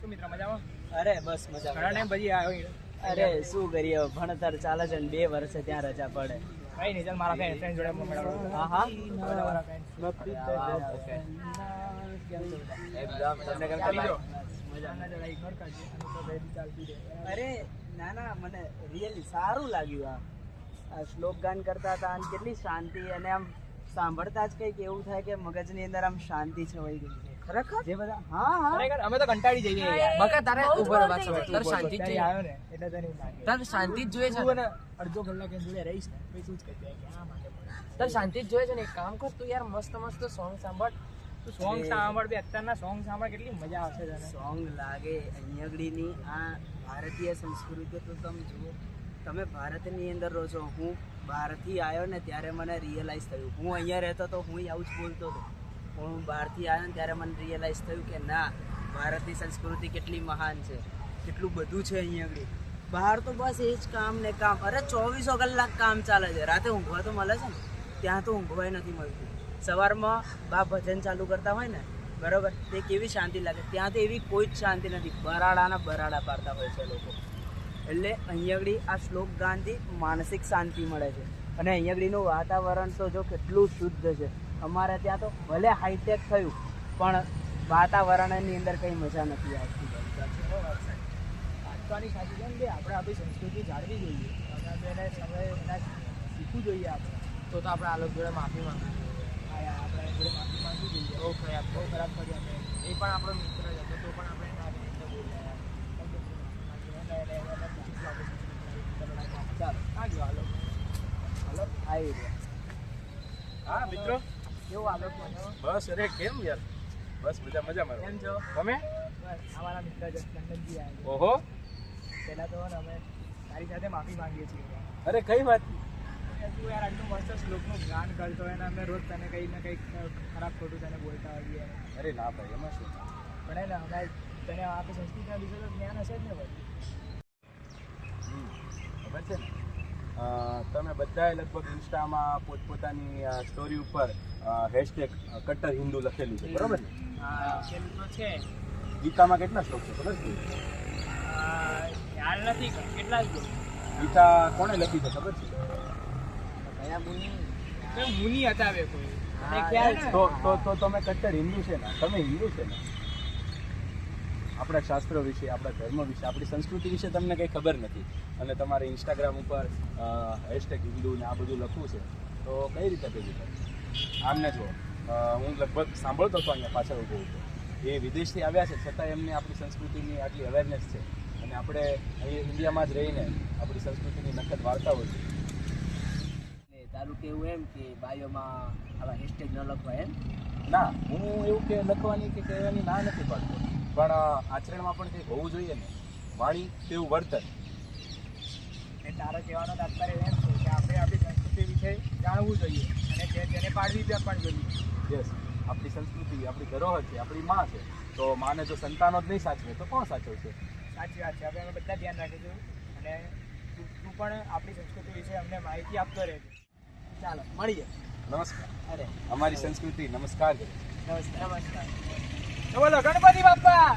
શું મિત્ર મજામાં? અરે બસ મજા. ઘણા ટાઈમ પછી આવ્યો. અરે શું કરીએ, ભણતર ચાલે છે ને 2 વર્ષે ત્યાં રજા પડે. કઈ નહીં, ચાલ મારા ફ્રેન્ડ જોડે મેળવો. હા હા મારા ફ્રેન્ડ એક્ઝામ તમને કેમ ચાલી ચાલે? જો મજાના જરા ઇગ્નોર કરજે અને તો બે ચાલતી રહે. અરે ના ના, મને રિયલી સારું લાગ્યું. આ શ્લોક ગાન કરતા હતા અને કેટલી શાંતિ, અને આમ સાંભળતા જ કંઈક એવું થાય કે મગજની અંદર આમ શાંતિ છવાઈ ગઈ છે. ખરેખર જે બધા હા હા ખરેખર અમે તો કંટાળી જઈએ યાર. બકા તારે ઉભો રહો, વાત સાંભળ. તારે શાંતિ જ ત્યારે જોઈએ. આવ્યો ને એટલે તને એવું લાગે. તારે શાંતિ જ જોઈએ છે તું ને? અને અડધો કલાક એની જોડે રહીશ ને પછી શું જ કહી દે કે આ માટે પણ. તારે શાંતિ જ જોઈએ છે ને? એક કામ કર, તું યાર મસ્ત મસ્ત સોંગ સાંભળ. તું સોંગ સાંભળ બે, અત્યારના સોંગ સાંભળ, કેટલી મજા આવશે તને. સોંગ લાગે અહીંયાગડીની આ ભારતીય સંસ્કૃતિ તો તમે જુઓ. તમે ભારતની અંદર રહો છો, હું બહારથી આવ્યો ને ત્યારે મને રિયલાઇઝ થયું. હું અહીંયા રહેતો તો હું આવું જ બોલતો હતો. હું બહારથી આવ્યો ને ત્યારે મને રિયલાઇઝ થયું કે ના, ભારતની સંસ્કૃતિ કેટલી મહાન છે, કેટલું બધું છે અહીંયા આગળ. બહાર તો બસ એ જ કામ ને કામ. અરે 24 કલાક કામ ચાલે છે. રાતે ઊંઘવા તો મળે છે ને, ત્યાં તો ઊંઘવાય નથી મળતું. સવારમાં બા ભજન ચાલુ કરતા હોય ને, બરાબર, તે કેવી શાંતિ લાગે. ત્યાં તો એવી કોઈ જ શાંતિ નથી. બરાડાના બરાડા પાડતા હોય છે લોકો. એટલે અહીંયા આગળ આ શ્લોક ગાનથી માનસિક શાંતિ મળે છે. અને અહીંયા આગળનું વાતાવરણ તો જો કેટલું શુદ્ધ છે. અમારે ત્યાં તો ભલે હાઈટેક થયું પણ વાતાવરણની અંદર કંઈ મજા નથી આવતી. વાંચવાની સાચી છે ને કે આપણે આપણી સંસ્કૃતિ જાળવી જોઈએ. આપણે એને સમય એના શીખવું જોઈએ. આપણે તો આપણે આ લોકો જોડે માફી માંગવી જોઈએ. હા યાર, આપણે એની જોડે માફી માંગવી જોઈએ. બહુ ખરાબ કર્યું અમે. એ પણ આપણો મિત્ર જ હતો, તો પણ આપણે એને આવી રીતે બોલ્યા યાર. ચાલો હા જો હાલો હાલો આવી રહ્યા. હા મિત્રો, કેવું હાલો મજામાં? બસ. અરે કેમ યાર, બસ મજા મજામાં રહો. કેમ છો? તમે? બસ અમારા મિત્ર લંડનથી આવ્યા ઓહો, પહેલાં તો ને અમે તારી સાથે માફી માંગીએ છીએ. અરે કઈ વાત? તું યાર આટલું મસ્ત શ્લોકનું જ્ઞાન કરતો હોય ને અમે રોજ તને કંઈક ને કંઈક ખરાબ ખોટું તને બોલતા હોઈએ. અરે ના ભાઈ, એમાં શું? પણ હે ને અમે તને આપણી સંસ્કૃતિના વિશે તો જ્ઞાન હશે જ ને ભાઈ. ખબર છે ને, તમે બધાએ લગભગ ઇન્સ્ટામાં પોતપોતાની સ્ટોરી ઉપર હેશટેગ કટ્ટર હિન્દુ લખેલું છે, બરોબર ને? હા પેલું તો છે. ગીતામાં કેટલા શ્લોક છે ખબર છે? યાદ નથી કેટલા જ ગીતા કોણે લખી છે ખબર છે? કયા મુનિ? મુનિ હતા બે કોઈ હા, તને ખ્યાલ છે? તો તમે કટ્ટર હિન્દુ છે ને? તમે હિન્દુ છે ને? આપણા શાસ્ત્રો વિશે, આપણા ધર્મ વિશે, આપણી સંસ્કૃતિ વિશે તમને કંઈ ખબર નથી, અને તમારે ઇન્સ્ટાગ્રામ ઉપર હેશટેગ હિન્દુ ને આ બધું લખવું છે, તો કઈ રીતે ભેગું થાય? આમને જો, હું લગભગ સાંભળતો હતો અહીંયા પાછળ ઊભો હતો. એ વિદેશથી આવ્યા છે, છતાં એમને આપણી સંસ્કૃતિની આટલી અવેરનેસ છે, અને આપણે અહીં ઇન્ડિયામાં જ રહીને આપણી સંસ્કૃતિની નખત વાળતા હોઈએ. તારું કેવું એમ કે બાયોમાં આવા હેશટેગ ન લખવાય એમ? ના, હું એવું કે લખવાની કે કહેવાની ના નથી પાડતો, પણ આચરણમાં પણ કંઈક હોવું જોઈએ ને. વાણી તેવું વર્તન. એ તારો કહેવાનો તાત્પર્ય એમ છે કે આપણે આપણી સંસ્કૃતિ વિશે જાણવું જોઈએ અને તેને પાડવી પણ જોઈએ. યસ, આપણી સંસ્કૃતિ, આપણી ધરોહર છે, આપણી માં છે, તો માને જો સંતાનો જ નહીં સાચવે તો કોણ સાચવશે? સાચી વાત છે. હવે અમે બધા ધ્યાન રાખીશું અને તું પણ આપણી સંસ્કૃતિ વિશે અમને માહિતી આપતો રહેજો. ચાલો મળીએ. નમસ્કાર. અરે અમારી સંસ્કૃતિ નમસ્કાર કરે. નમસ્કાર. તો બોલો ગણપતિ બાપ્પા.